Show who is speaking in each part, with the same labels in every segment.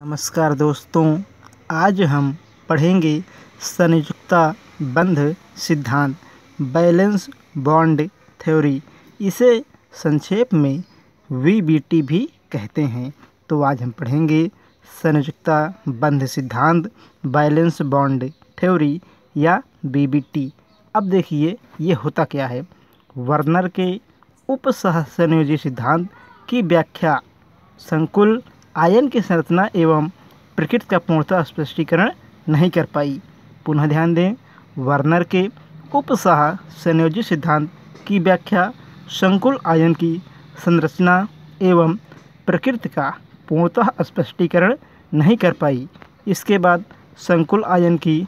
Speaker 1: नमस्कार दोस्तों, आज हम पढ़ेंगे संयुक्ता बंध सिद्धांत बैलेंस बॉन्ड थ्योरी। इसे संक्षेप में VBT भी कहते हैं। तो आज हम पढ़ेंगे संयुक्ता बंध सिद्धांत बैलेंस बॉन्ड थ्योरी या BBT। अब देखिए ये होता क्या है। वर्नर के उपसहसंयोजी सिद्धांत की व्याख्या संकुल आयन की संरचना एवं प्रकृति का पूर्णतः स्पष्टीकरण नहीं कर पाई। पुनः ध्यान दें, वर्नर के उपसहसंयोजी सिद्धांत की व्याख्या संकुल आयन की संरचना एवं प्रकृति का पूर्णतः स्पष्टीकरण नहीं कर पाई। इसके बाद संकुल आयन की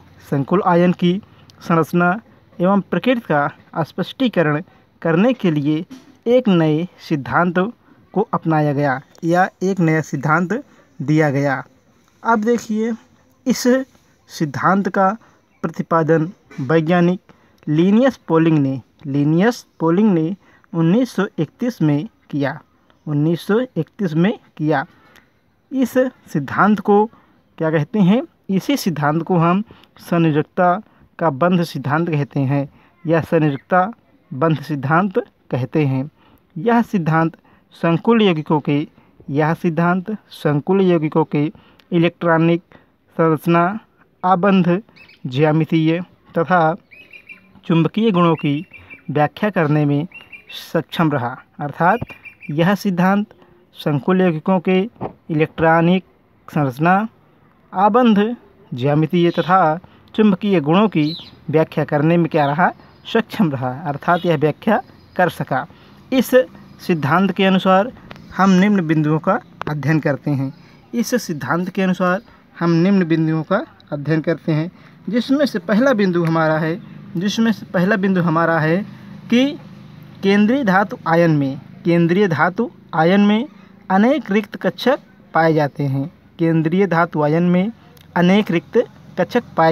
Speaker 1: संरचना एवं प्रकृति का स्पष्टीकरण करने के लिए एक नए सिद्धांत को अपनाया गया या एक नया सिद्धांत दिया गया। अब देखिए, इस सिद्धांत का प्रतिपादन वैज्ञानिक लिनियस पॉलिंग ने 1931 में किया। इस सिद्धांत को क्या कहते हैं? इसी सिद्धांत को हम संयुक्ता का बंध सिद्धांत कहते हैं या संयुक्ता बंध सिद्धांत कहते हैं। यह सिद्धांत संकुल यौगिकों के इलेक्ट्रॉनिक संरचना, आबंध, ज्यामितीय तथा चुंबकीय गुणों की व्याख्या करने में सक्षम रहा। अर्थात यह सिद्धांत संकुल यौगिकों के इलेक्ट्रॉनिक संरचना, आबंध, ज्यामितीय तथा चुंबकीय गुणों की व्याख्या करने में क्या रहा? सक्षम रहा। अर्थात यह व्याख्या कर सका। इस सिद्धांत के अनुसार हम निम्न बिंदुओं का अध्ययन करते हैं। जिसमें से पहला बिंदु हमारा है कि केंद्रीय धातु आयन में अनेक रिक्त कक्षक पाए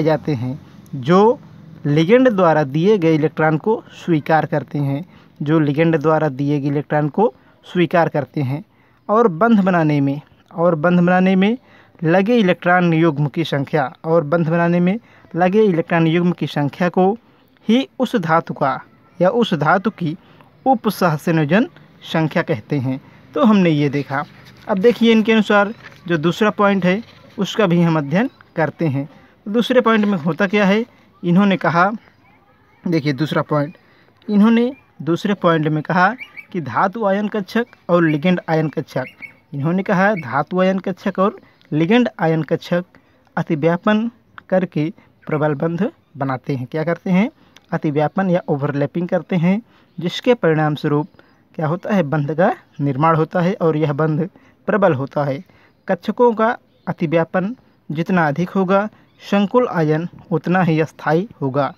Speaker 1: जाते हैं जो लिगेंड द्वारा दिए गए इलेक्ट्रॉन को स्वीकार करते हैं और बंध बनाने में लगे इलेक्ट्रॉन युग्म की संख्या को ही उस धातु की उपसहसंयोजन संख्या कहते हैं। तो हमने ये देखा। अब देखिए, इनके अनुसार जो दूसरा पॉइंट है उसका भी हम अध्ययन करते हैं। दूसरे पॉइंट में होता क्या है? इन्होंने कहा, देखिए दूसरे पॉइंट में कहा कि धातु आयन कक्षक और लिगेंड आयन कक्षक अतिव्यापन करके प्रबल बंध बनाते हैं। क्या करते हैं? अतिव्यापन या ओवरलैपिंग करते हैं, जिसके परिणाम स्वरूप क्या होता है? बंध का निर्माण होता है और यह बंध प्रबल होता है। कक्षकों का अतिव्यापन जितना अधिक होगा, संकुल आयन उतना ही अस्थायी होगा।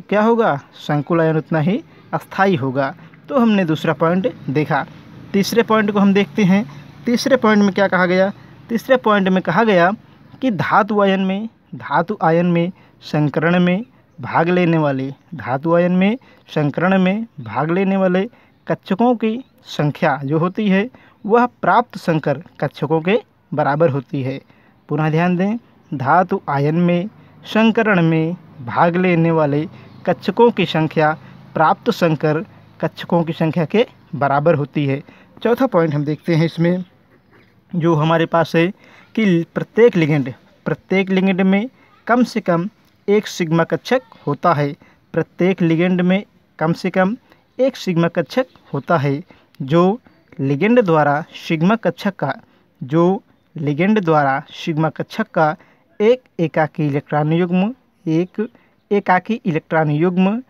Speaker 1: क्या होगा? संकुल आयन उतना ही अस्थायी होगा। तो हमने दूसरा पॉइंट देखा। तीसरे पॉइंट को हम देखते हैं। तीसरे पॉइंट में क्या कहा गया? तीसरे पॉइंट में कहा गया कि धातु आयन में संकरण में भाग लेने वाले कक्षकों की संख्या जो होती है वह प्राप्त संकर कक्षकों के बराबर होती है। पुनः ध्यान दें, धातु आयन में संकरण में भाग लेने वाले कक्षकों की संख्या प्राप्त संकर कक्षकों की संख्या के बराबर होती है। चौथा पॉइंट हम देखते हैं इसमें, जो हमारे पास है कि प्रत्येक लिगेंड में कम से कम एक सिग्मा कक्षक होता है। जो लिगेंड द्वारा सिग्मा कक्षक का एक एकाकी इलेक्ट्रॉन युग्म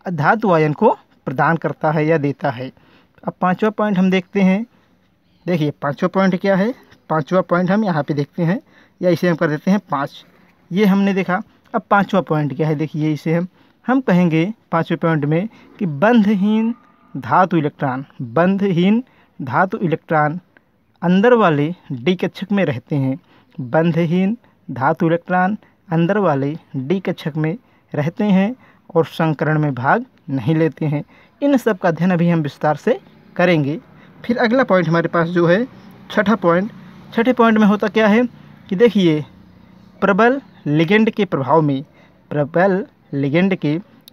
Speaker 1: धातु आयन को प्रदान करता है या देता है। अब पांचवा पॉइंट हम देखते हैं। देखिए पांचवा पॉइंट क्या है? पांचवा पॉइंट हम यहाँ पे देखते हैं, या इसे हम कर देते हैं 5। ये हमने देखा। अब पांचवा पॉइंट क्या है? देखिए इसे हम कहेंगे पांचवें पॉइंट में कि बंधहीन धातु इलेक्ट्रॉन अंदर वाले डी कक्षक में रहते हैं। बंधहीन धातु इलेक्ट्रॉन अंदर वाले डी कक्षक में रहते हैं और संकरण में भाग नहीं लेते हैं। इन सब का अध्ययन अभी हम विस्तार से करेंगे। फिर अगला पॉइंट हमारे पास जो है छठे पॉइंट में होता क्या है कि देखिए, प्रबल लिगेंड के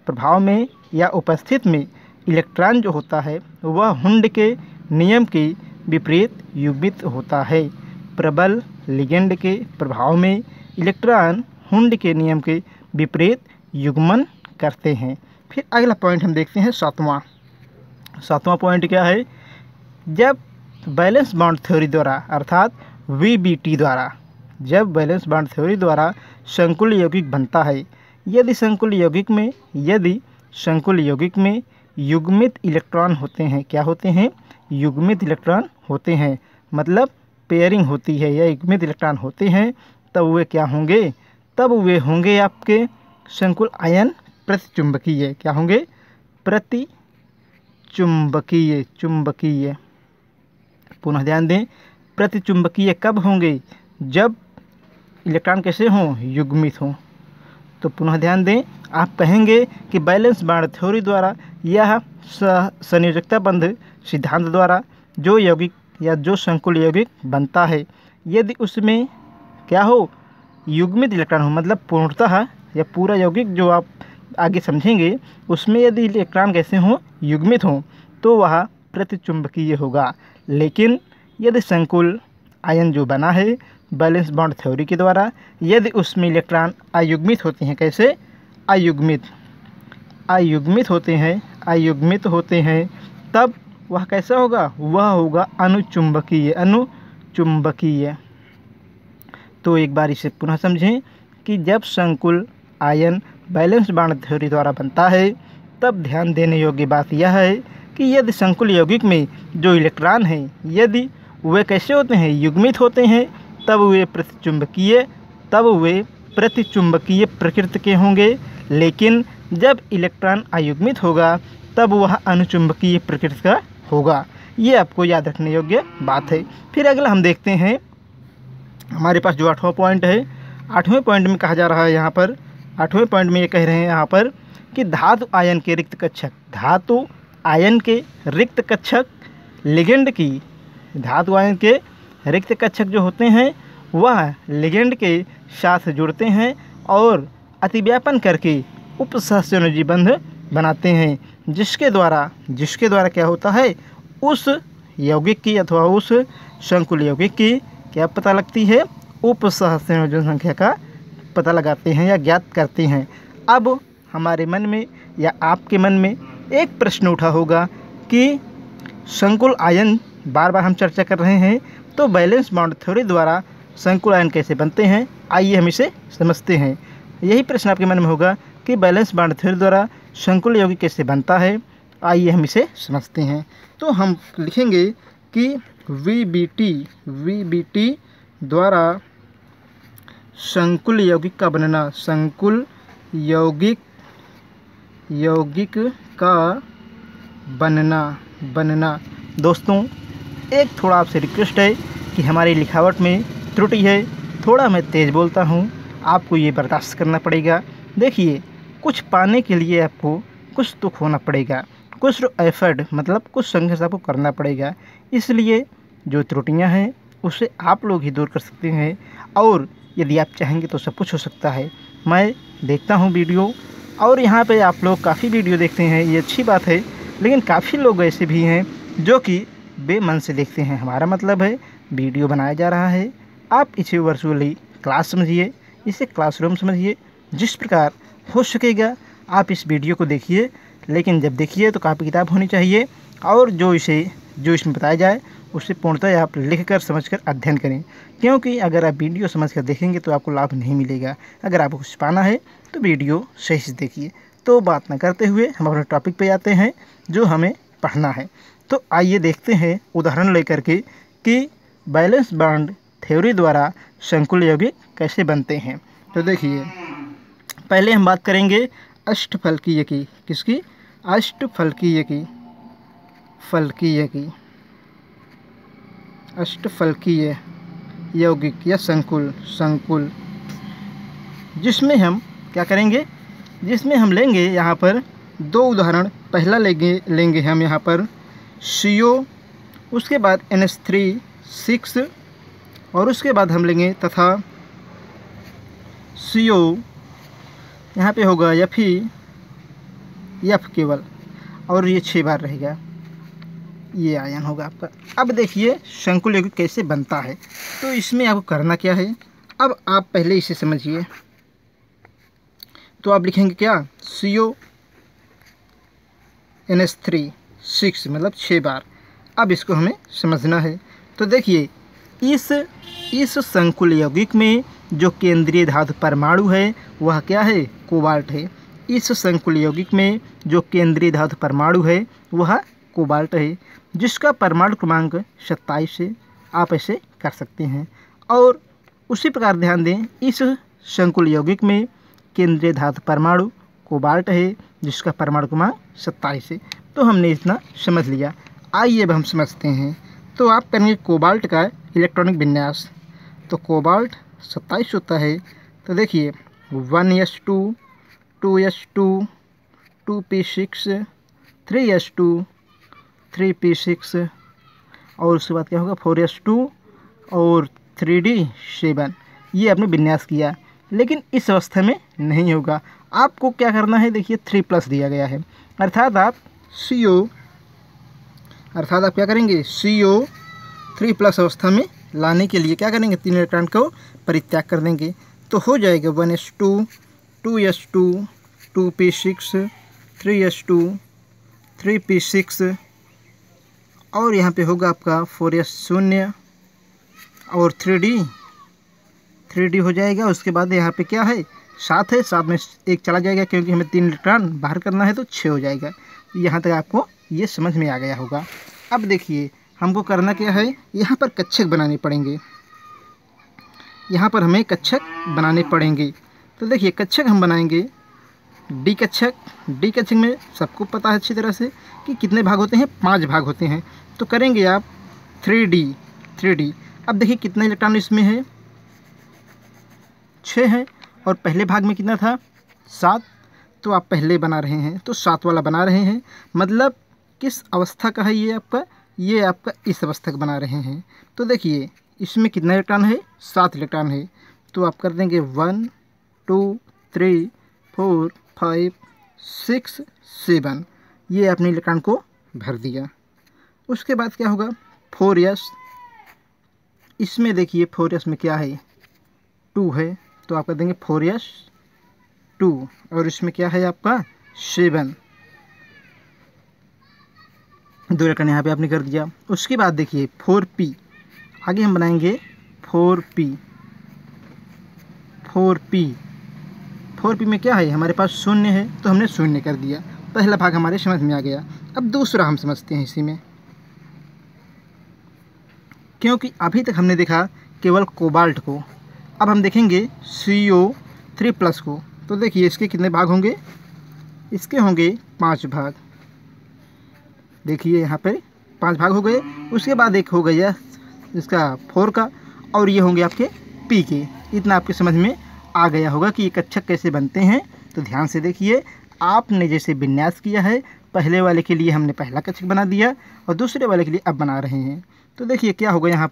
Speaker 1: प्रभाव में या उपस्थित में इलेक्ट्रॉन जो होता है वह हुंड के नियम के विपरीत युग्मित होता है। प्रबल लिगेंड के प्रभाव में इलेक्ट्रॉन हुंड के नियम के विपरीत युग्मन करते हैं। फिर अगला पॉइंट हम देखते हैं सातवां पॉइंट क्या है, जब बैलेंस बॉन्ड थ्योरी द्वारा अर्थात VBT द्वारा जब बैलेंस बॉन्ड थ्योरी द्वारा संकुल यौगिक बनता है, यदि संकुल यौगिक में युग्मित इलेक्ट्रॉन होते हैं, क्या होते हैं, युग्मित इलेक्ट्रॉन होते हैं, मतलब पेयरिंग होती है या युग्मित इलेक्ट्रॉन होते हैं, तब वे क्या होंगे, तब वे होंगे आपके संकुल आयन प्रतिचुंबकीय। क्या होंगे, चुंबकीय। पुनः ध्यान दें, प्रतिचुंबकीय कब होंगे, जब इलेक्ट्रॉन कैसे हों, युग्मित हों। तो पुनः ध्यान दें, आप कहेंगे कि बैलेंस बॉन्ड थ्योरी द्वारा यह संयोजकता बंध सिद्धांत द्वारा जो यौगिक या जो संकुल यौगिक बनता है, यदि उसमें क्या हो, युग्मित इलेक्ट्रॉन हो, मतलब पूर्णतः या पूरा यौगिक जो आप आगे समझेंगे उसमें यदि इलेक्ट्रॉन कैसे हों, युग्मित हों, तो वह प्रतिचुंबकीय होगा। लेकिन यदि संकुल आयन जो बना है बैलेंस बॉन्ड थ्योरी के द्वारा, यदि उसमें इलेक्ट्रॉन अयुग्मित होते हैं, कैसे, अयुग्मित होते हैं, तब वह कैसा होगा, वह होगा अनुचुंबकीय। तो एक बार इसे पुनः समझें कि जब संकुल आयन बैलेंस बॉन्ड थ्योरी द्वारा बनता है, तब ध्यान देने योग्य बात यह है कि यदि संकुल यौगिक में जो इलेक्ट्रॉन हैं, यदि वे कैसे होते हैं, युग्मित होते हैं, तब वे प्रतिचुंबकीय प्रकृति के होंगे। लेकिन जब इलेक्ट्रॉन अयुग्मित होगा तब वह अनुचुंबकीय प्रकृति का होगा। ये आपको याद रखने योग्य बात है। फिर अगला हम देखते हैं, हमारे पास जो 8वां पॉइंट है, 8वें पॉइंट में कहा जा रहा है, यहाँ पर 8वें पॉइंट में ये कह रहे हैं यहाँ पर कि धातु आयन के रिक्त कक्षक लिगेंड की धातु आयन के रिक्त कक्षक जो होते हैं वह लिगेंड के साथ जुड़ते हैं और अतिव्यापन करके उपसहसंयोजी बंध बनाते हैं, जिसके द्वारा क्या होता है, उस यौगिक की अथवा उस संकुल यौगिक की क्या पता लगती है, उपसहसंयोजन संख्या का पता लगाते हैं या ज्ञात करते हैं। अब हमारे मन में या आपके मन में एक प्रश्न उठा होगा कि संकुल आयन बार बार हम चर्चा कर रहे हैं, तो बैलेंस बॉन्ड थ्योरी द्वारा संकुल आयन कैसे बनते हैं, आइए हम इसे समझते हैं। यही प्रश्न आपके मन में होगा कि बैलेंस बॉन्ड थ्योरी द्वारा संकुल यौगिक कैसे बनता है, आइए हम इसे समझते हैं। तो हम लिखेंगे कि VBT द्वारा संकुल यौगिक का बनना, संकुल यौगिक का बनना। दोस्तों, एक थोड़ा आपसे रिक्वेस्ट है कि हमारी लिखावट में त्रुटि है, थोड़ा मैं तेज़ बोलता हूँ, आपको ये बर्दाश्त करना पड़ेगा। देखिए, कुछ पाने के लिए आपको कुछ तो खोना पड़ेगा, कुछ एफर्ट मतलब कुछ संघर्ष आपको करना पड़ेगा। इसलिए जो त्रुटियां हैं उसे आप लोग ही दूर कर सकते हैं, और यदि आप चाहेंगे तो सब कुछ हो सकता है। मैं देखता हूँ वीडियो, और यहाँ पे आप लोग काफ़ी वीडियो देखते हैं, ये अच्छी बात है, लेकिन काफ़ी लोग ऐसे भी हैं जो कि बेमन से देखते हैं। हमारा मतलब है वीडियो बनाया जा रहा है, आप इसे वर्चुअली क्लास समझिए, इसे क्लासरूम समझिए, जिस प्रकार हो सकेगा आप इस वीडियो को देखिए। लेकिन जब देखिए तो कापी किताब होनी चाहिए, और जो इसमें बताया जाए उसे पूर्णतः आप लिखकर समझकर अध्ययन करें, क्योंकि अगर आप वीडियो समझकर देखेंगे तो आपको लाभ नहीं मिलेगा। अगर आपको कुछ पाना है तो वीडियो सही से देखिए। तो बात न करते हुए हम अपने टॉपिक पे आते हैं जो हमें पढ़ना है। तो आइए देखते हैं उदाहरण लेकर के कि बैलेंस बॉन्ड थ्योरी द्वारा संकुल यौगिक कैसे बनते हैं। तो देखिए, पहले हम बात करेंगे अष्टफलकीय की। किसकी? अष्टफलकीय यौगिक या संकुल, जिसमें हम क्या करेंगे, जिसमें हम लेंगे यहाँ पर दो उदाहरण। पहला लेंगे हम यहाँ पर CO, उसके बाद NH3 6 और उसके बाद हम लेंगे तथा CO, यहाँ पे होगा F केवल, और ये 6 बार रहेगा, ये आयन होगा आपका। अब देखिए संकुल यौगिक कैसे बनता है। तो इसमें आपको करना क्या है, अब आप पहले इसे समझिए। तो आप लिखेंगे क्या, CONH3 6 मतलब 6 बार। अब इसको हमें समझना है। तो देखिए इस संकुल यौगिक में जो केंद्रीय धातु परमाणु है वह क्या है, कोबाल्ट है। इस संकुल यौगिक में जो केंद्रीय धातु परमाणु है वह कोबाल्ट है, जिसका परमाणु क्रमांक 27 है। आप ऐसे कर सकते हैं। और उसी प्रकार ध्यान दें, इस संकुल यौगिक में केंद्रीय धातु परमाणु कोबाल्ट है, जिसका परमाणु क्रमांक 27 है। तो हमने इतना समझ लिया। आइए अब हम समझते हैं। तो आप करेंगे कोबाल्ट का इलेक्ट्रॉनिक विन्यास। तो कोबाल्ट 27 होता है। तो देखिए 1s2 2s2 2p6 3s2 3p6 और उसके बाद क्या होगा 4s2 और 3d7। ये आपने विन्यास किया, लेकिन इस अवस्था में नहीं होगा। आपको क्या करना है, देखिए 3+ दिया गया है, अर्थात आप क्या करेंगे, CO 3+ अवस्था में लाने के लिए क्या करेंगे, 3 इलेक्ट्रॉन को परित्याग कर देंगे। तो हो जाएगा 1s2 2s2 2p6 3s2 3p6 और यहाँ पे होगा आपका 4s0 और 3d हो जाएगा। उसके बाद यहाँ पे क्या है, 7 है, 7 में 1 चला जाएगा क्योंकि हमें 3 इलेक्ट्रॉन बाहर करना है, तो 6 हो जाएगा। यहाँ तक आपको ये समझ में आ गया होगा। अब देखिए हमको करना क्या है, यहाँ पर कक्षक बनाने पड़ेंगे। यहाँ पर हमें कक्षक बनाने पड़ेंगे। तो देखिए कक्षक हम बनाएंगे डी कक्षक। डी कक्षक में सबको पता है अच्छी तरह से कि कितने भाग होते हैं, 5 भाग होते हैं। तो करेंगे आप 3D। अब देखिए कितने इलेक्ट्रॉन इसमें है, 6 है, और पहले भाग में कितना था, 7। तो आप पहले बना रहे हैं, तो 7 वाला बना रहे हैं। मतलब किस अवस्था का है ये आपका इस अवस्था का बना रहे हैं। तो देखिए इसमें कितना इलेक्ट्रॉन है, 7 इलेक्ट्रॉन है। तो आप कर देंगे 1 2 3 4 5 6 7। ये आपने इलेक्ट्रॉन को भर दिया। उसके बाद क्या होगा, 4s। इसमें देखिए 4s में क्या है, 2 है। तो आप कर देंगे 4s2 और इसमें क्या है आपका 7। 2 इलेक्ट्रॉन यहाँ पे आपने कर दिया। उसके बाद देखिए 4p, आगे हम बनाएंगे 4p में क्या है, हमारे पास 0 है, तो हमने 0 कर दिया। पहला भाग हमारे समझ में आ गया। अब दूसरा हम समझते हैं इसी में, क्योंकि अभी तक हमने देखा केवल कोबाल्ट को। अब हम देखेंगे CO3+ को। तो देखिए इसके कितने भाग होंगे, इसके होंगे 5 भाग। देखिए यहाँ पर 5 भाग हो गए। उसके बाद एक हो गया इसका 4 का, और ये होंगे आपके P के। इतना आपके समझ में आ गया होगा कि ये कक्षक कैसे बनते हैं। तो ध्यान से देखिए, आपने जैसे विन्यास किया है, पहले वाले के लिए हमने पहला कक्षक बना दिया और दूसरे वाले के लिए अब बना रहे हैं। तो देखिए क्या होगा, यहाँ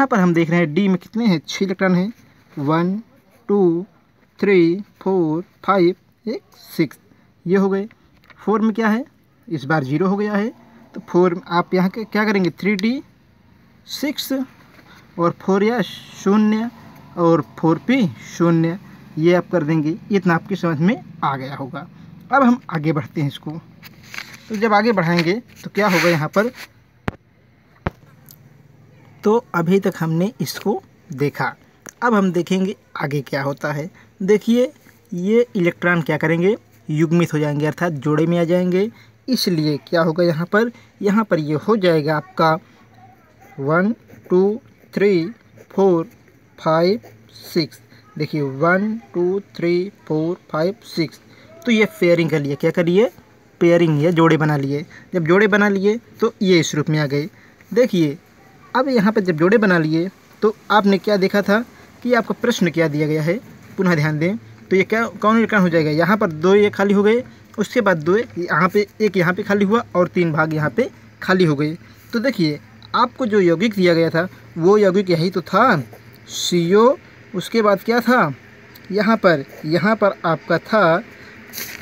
Speaker 1: पर हम देख रहे हैं D में कितने हैं, 6 इलेक्ट्रॉन हैं, 1 2 3 4 5 6, ये हो गए। 4 में क्या है, इस बार 0 हो गया है। तो 4 आप यहाँ के क्या करेंगे, 3D6 और 4s 0 और 4p 0, ये आप कर देंगे। इतना आपकी समझ में आ गया होगा। अब हम आगे बढ़ते हैं इसको। तो जब आगे बढ़ाएंगे तो क्या होगा यहाँ पर, तो अभी तक हमने इसको देखा। अब हम देखेंगे आगे क्या होता है। देखिए ये इलेक्ट्रॉन क्या करेंगे, युग्मित हो जाएंगे, अर्थात जोड़े में आ जाएंगे। इसलिए क्या होगा यहाँ पर ये हो जाएगा आपका 1 2 3 4 5 6। देखिए 1 2 3 4 5 6। तो ये पेयरिंग कर लिए, क्या करिए, पेयरिंग या जोड़े बना लिए। जब जोड़े बना लिए तो ये इस रूप में आ गए। देखिए अब यहाँ पर जब जोड़े बना लिए तो आपने क्या देखा था कि आपका प्रश्न क्या दिया गया है, पुनः ध्यान दें। तो ये क्या, कौन इलेक्ट्रॉन हो जाएगा, यहाँ पर 2 ये खाली हो गए, उसके बाद 2 यहाँ पे, 1 यहाँ पे खाली हुआ और 3 भाग यहाँ पे खाली हो गए। तो देखिए आपको जो यौगिक दिया गया था वो यौगिक यही तो था, CO। उसके बाद क्या था यहाँ पर आपका था,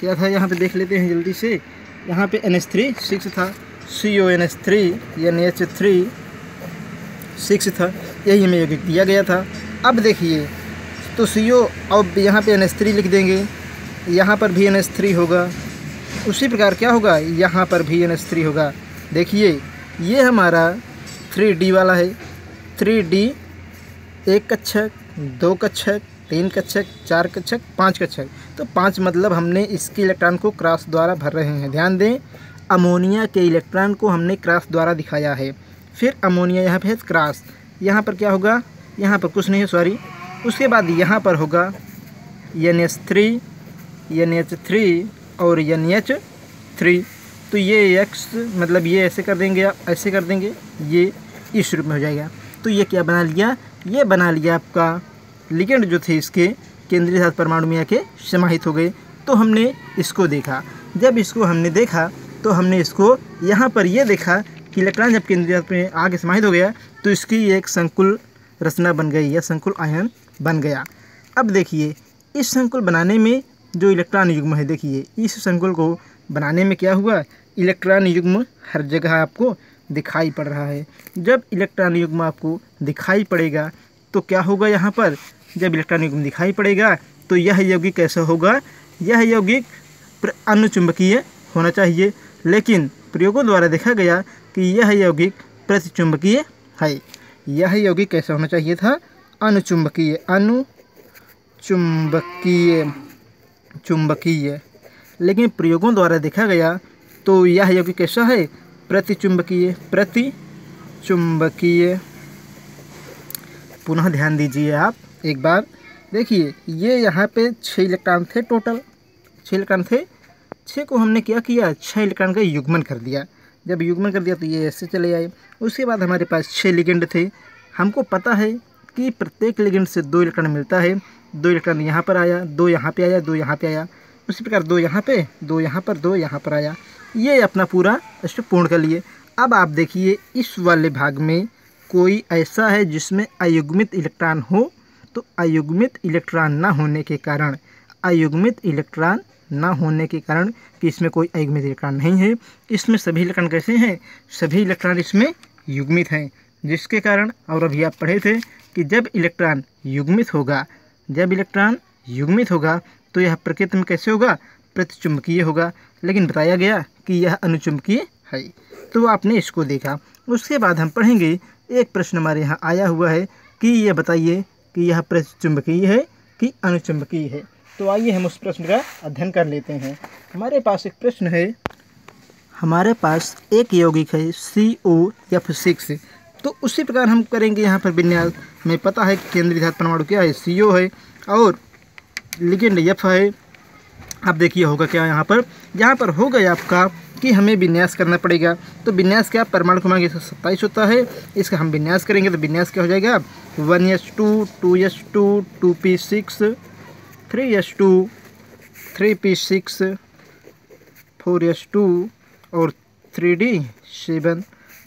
Speaker 1: क्या था यहाँ पे देख लेते हैं जल्दी से। यहाँ पे NH3 6 था, CONH3 NH3 6 था, यही हमें यौगिक दिया गया था। अब देखिए तो CO, अब यहाँ पे NH3 लिख देंगे, यहाँ पर भी NH3 होगा, उसी प्रकार क्या होगा यहाँ पर भी NH3 होगा। देखिए ये हमारा 3D वाला है, 3D 1 कक्षक, 2 कक्षक, 3 कक्षक, 4 कक्षक, 5 कक्षक। तो 5 मतलब हमने इसके इलेक्ट्रॉन को क्रॉस द्वारा भर रहे हैं। ध्यान दें, अमोनिया के इलेक्ट्रॉन को हमने क्रॉस द्वारा दिखाया है। फिर अमोनिया यहाँ पे है क्रॉस, यहाँ पर क्या होगा, यहाँ पर कुछ नहीं है सॉरी। उसके बाद यहाँ पर होगा NH3 NH3 और NH3। तो ये X मतलब ये ऐसे कर देंगे, आप ऐसे कर देंगे, ये इस रूप में हो जाएगा। तो ये क्या बना लिया, ये बना लिया आपका लिगेंड जो थे इसके केंद्रीय धातु परमाणु में आके समाहित हो गए। तो हमने इसको देखा, जब इसको हमने देखा तो हमने इसको यहाँ पर ये देखा कि इलेक्ट्रॉन जब केंद्रीय धातु में आके समाहित हो गया तो इसकी एक संकुल रचना बन गई या संकुल आयन बन गया। अब देखिए इस संकुल बनाने में जो इलेक्ट्रॉन युग्म है, देखिए इस संकुल को बनाने में क्या हुआ, इलेक्ट्रॉन युग्म हर जगह आपको दिखाई पड़ रहा है। जब इलेक्ट्रॉन युग्म आपको दिखाई पड़ेगा तो क्या होगा, यहाँ पर जब इलेक्ट्रॉन युग्म दिखाई पड़ेगा तो यह यौगिक कैसा होगा, यह यौगिक अनुचुंबकीय होना चाहिए। लेकिन प्रयोगों द्वारा देखा गया कि यह यौगिक प्रतिचुंबकीय है। यह यौगिक कैसा होना चाहिए था, अनुचुंबकीय, चुंबकीय। लेकिन प्रयोगों द्वारा देखा गया तो यह यौगिक कैसा है, प्रतिचुंबकीय। पुनः ध्यान दीजिए आप एक बार, देखिए ये यहाँ पे 6 इलेक्ट्रॉन थे, टोटल 6 इलेक्ट्रॉन थे। 6 को हमने क्या किया, 6 इलेक्ट्रॉन का युग्मन कर दिया। जब युग्मन कर दिया तो ये ऐसे चले आए। उसके बाद हमारे पास 6 लिगेंड थे। हमको पता है कि प्रत्येक लिगेंड से 2 इलेक्ट्रॉन मिलता है। 2 इलेक्ट्रॉन यहाँ पर आया, 2 यहाँ पे आया, 2 यहाँ पे आया। उसी प्रकार 2 यहाँ पे, 2 यहाँ पर, 2 यहाँ पर आया। ये अपना पूरा स्टेप पूर्ण कर लिए। अब आप देखिए इस वाले भाग में कोई ऐसा है जिसमें अयुग्मित इलेक्ट्रॉन हो, तो अयुग्मित इलेक्ट्रॉन ना होने के कारण, कि इसमें कोई अयुग्मित इलेक्ट्रॉन नहीं है। इसमें सभी इलेक्ट्रॉन कैसे हैं, सभी इलेक्ट्रॉन इसमें युग्मित हैं, जिसके कारण, और अभी आप पढ़े थे कि जब इलेक्ट्रॉन युग्मित होगा तो यह प्रकृति में कैसे होगा, प्रतिचुंबकीय होगा। लेकिन बताया गया कि यह अनुचुंबकीय है, तो आपने इसको देखा। उसके बाद हम पढ़ेंगे, एक प्रश्न हमारे यहाँ आया हुआ है कि यह बताइए कि यह प्रतिचुंबकीय है कि अनुचुंबकीय है। तो आइए हम उस प्रश्न का अध्ययन कर लेते हैं। हमारे पास एक प्रश्न है, हमारे पास एक यौगिक है COF6। तो उसी प्रकार हम करेंगे यहाँ पर विन्यास। हमें पता है कि केंद्रीय धातु परमाणु क्या है, CO है, और लिगेंड F है। अब देखिए होगा क्या यहाँ पर हो गया आपका कि हमें विन्यास करना पड़ेगा। तो विन्यास क्या, परमाणु क्रमांक 127 होता है, इसका हम विन्यास करेंगे। तो विन्यास क्या हो जाएगा, 1s2 2s2 2p6 3s2 3p6 4s2 और 3d7।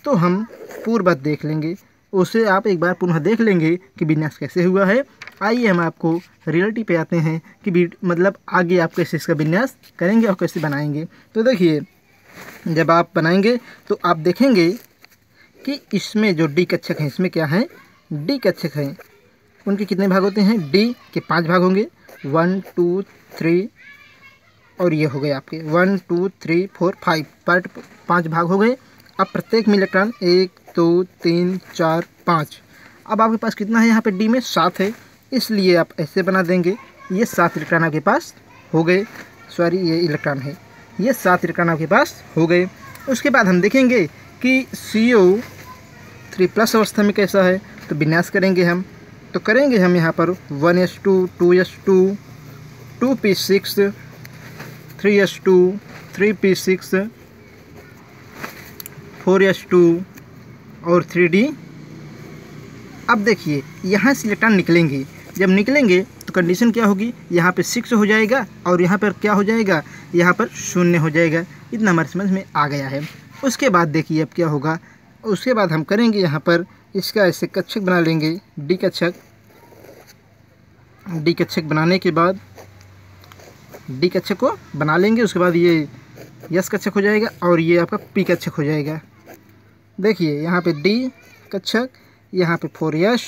Speaker 1: तो हम पूर्व बात देख लेंगे, उसे आप एक बार पुनः देख लेंगे कि विन्यास कैसे हुआ है। आइए हम आपको रियलिटी पे आते हैं कि मतलब आगे आप कैसे इसका विन्यास करेंगे और कैसे बनाएंगे। तो देखिए जब आप बनाएंगे तो आप देखेंगे कि इसमें जो D कक्षक हैं, इसमें क्या है, D कक्षक हैं, उनके कितने भाग होते हैं, D के 5 भाग होंगे, 1 2 3, और ये हो गए आपके 1 2 3 4 5 पार्ट, 5 भाग हो गए। अब प्रत्येक में इलेक्ट्रॉन 1 2 3 4 5। अब आपके पास कितना है, यहाँ पे D में 7 है, इसलिए आप ऐसे बना देंगे। ये 7 इलेक्ट्रॉन आपके पास हो गए, सॉरी ये इलेक्ट्रॉन है, ये 7 इलेक्ट्रॉन आपके पास हो गए। उसके बाद हम देखेंगे कि CO3+ अवस्था में कैसा है। तो विन्यास करेंगे हम, तो करेंगे हम यहाँ पर 1s2 2s2 2p6 3s2 3p6 4s2 और 3d। अब देखिए यहाँ से इलेक्ट्रॉन निकलेंगे, जब निकलेंगे तो कंडीशन क्या होगी, यहाँ पे 6 हो जाएगा और यहाँ पर क्या हो जाएगा, यहाँ पर 0 हो जाएगा। इतना हमारे समझ में आ गया है। उसके बाद देखिए अब क्या होगा उसके बाद हम करेंगे यहाँ पर इसका ऐसे कक्षक बना लेंगे, डी कक्षक। डी कक्षक बनाने के बाद डी कक्षक को बना लेंगे, उसके बाद ये यस कक्षक हो जाएगा और ये आपका पी कक्षक हो जाएगा। देखिए यहाँ पे डी कक्षक, यहाँ पे 4s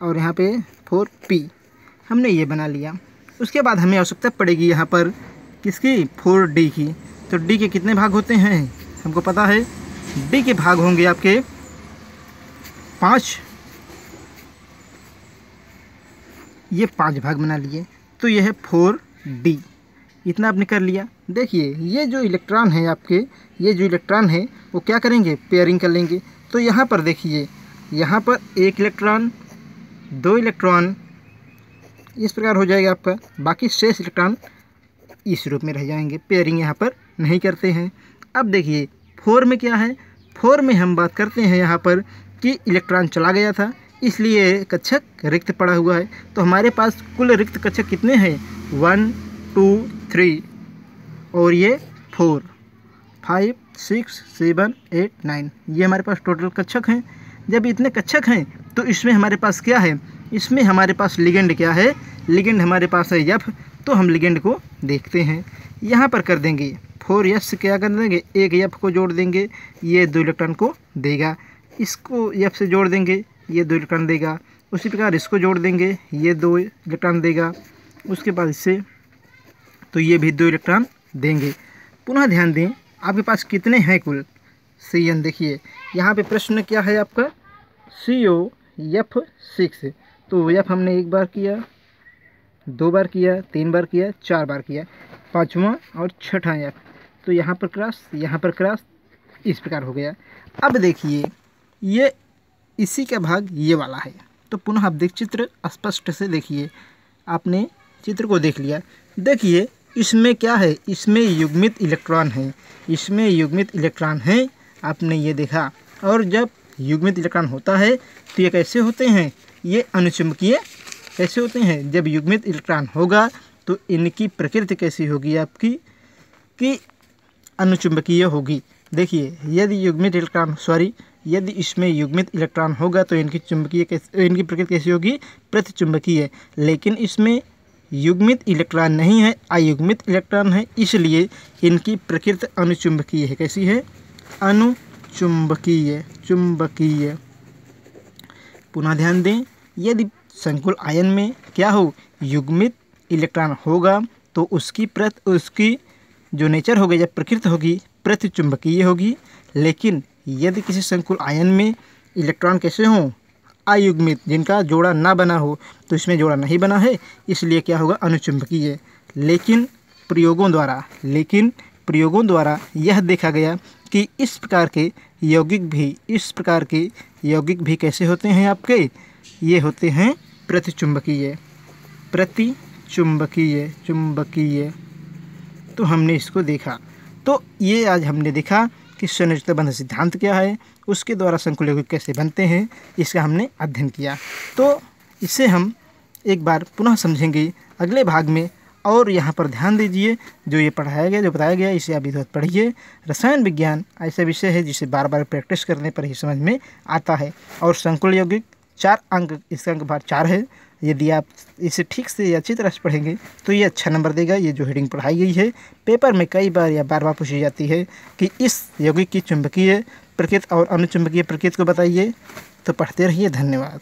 Speaker 1: और यहाँ पे 4p हमने ये बना लिया। उसके बाद हमें आवश्यकता पड़ेगी यहाँ पर किसकी, 4d की। तो d के कितने भाग होते हैं हमको पता है, d के भाग होंगे आपके 5। ये 5 भाग बना लिए, तो ये है 4d। इतना आपने कर लिया। देखिए ये जो इलेक्ट्रॉन है आपके, ये जो इलेक्ट्रॉन है वो क्या करेंगे, पेयरिंग कर लेंगे। तो यहाँ पर देखिए, यहाँ पर 1 इलेक्ट्रॉन, 2 इलेक्ट्रॉन, इस प्रकार हो जाएगा आपका। बाकी शेष इलेक्ट्रॉन इस रूप में रह जाएंगे, पेयरिंग यहाँ पर नहीं करते हैं। अब देखिए 4 में क्या है, 4 में हम बात करते हैं यहाँ पर कि इलेक्ट्रॉन चला गया था, इसलिए कक्षक रिक्त पड़ा हुआ है। तो हमारे पास कुल रिक्त कक्षक कितने हैं, 1 2 3 और ये 4 5 6 7 8 9, ये हमारे पास टोटल कक्षक हैं। जब इतने कक्षक हैं तो इसमें हमारे पास क्या है, इसमें हमारे पास लिगेंड क्या है, लिगेंड हमारे पास है F। तो हम लिगेंड को देखते हैं, यहाँ पर कर देंगे 4s से क्या कर देंगे, एक F को जोड़ देंगे, ये 2 इलेक्ट्रॉन को देगा। इसको F से जोड़ देंगे, ये 2 इलेक्ट्रॉन देगा। उसी प्रकार इसको जोड़ देंगे, ये 2 इलेक्ट्रॉन देगा। उसके बाद इससे तो ये भी 2 इलेक्ट्रॉन देंगे। पुनः ध्यान दें आपके पास कितने हैं कुल, CN। देखिए यहाँ पे प्रश्न क्या है आपका, COF6। तो F हमने 1 बार किया, 2 बार किया, 3 बार किया, 4 बार किया, 5वां और 6ठा F। तो यहाँ पर क्रॉस, यहाँ पर क्रॉस, इस प्रकार हो गया। अब देखिए ये इसी का भाग ये वाला है। तो पुनः आप चित्र स्पष्ट से देखिए, आपने चित्र को देख लिया। देखिए इसमें क्या है, इसमें युग्मित इलेक्ट्रॉन है, इसमें युग्मित इलेक्ट्रॉन है, आपने ये देखा। और जब युग्मित इलेक्ट्रॉन होता है तो ये कैसे होते हैं, ये अनुचुंबकीय कैसे होते हैं। जब युग्मित इलेक्ट्रॉन होगा तो इनकी प्रकृति कैसी होगी आपकी, कि अनुचुंबकीय होगी। देखिए यदि युग्मित इलेक्ट्रॉन यदि इसमें युग्मित इलेक्ट्रॉन होगा तो इनकी प्रकृति कैसी होगी, प्रतिचुंबकीय। लेकिन इसमें युग्मित इलेक्ट्रॉन नहीं है, अयुग्मित इलेक्ट्रॉन है, इसलिए इनकी प्रकृति अनुचुंबकीय है। कैसी है, अनुचुंबकीय, चुंबकीय। पुनः ध्यान दें, यदि संकुल आयन में क्या हो, युग्मित इलेक्ट्रॉन होगा तो उसकी जो नेचर होगी या प्रकृति होगी प्रतिचुंबकीय होगी। लेकिन यदि किसी संकुल आयन में इलेक्ट्रॉन कैसे हों, अयुग्मित, जिनका जोड़ा ना बना हो, तो इसमें जोड़ा नहीं बना है, इसलिए क्या होगा, अनुचुंबकीय। लेकिन प्रयोगों द्वारा यह देखा गया कि इस प्रकार के यौगिक भी कैसे होते हैं आपके, ये होते हैं प्रतिचुंबकीय, चुंबकीय। तो हमने इसको देखा। तो ये आज हमने देखा कि संयोजकता बंध सिद्धांत क्या है, उसके द्वारा संकुल यौगिक कैसे बनते हैं, इसका हमने अध्ययन किया। तो इसे हम एक बार पुनः समझेंगे अगले भाग में। और यहाँ पर ध्यान दीजिए, जो ये पढ़ाया गया, जो बताया गया, इसे आप विधिवत पढ़िए। रसायन विज्ञान ऐसा विषय है जिसे बार बार प्रैक्टिस करने पर ही समझ में आता है। और संकुल यौगिक 4 अंक, इसका अंक भार 4 है। यदि आप इसे ठीक से या अच्छी तरह से पढ़ेंगे तो ये अच्छा नंबर देगा। ये जो हेडिंग पढ़ाई गई है पेपर में कई बार या बार बार पूछी जाती है कि इस यौगिक की चुंबकीय प्रकृति और अनुचुंबकीय प्रकृति को बताइए। तो पढ़ते रहिए। धन्यवाद।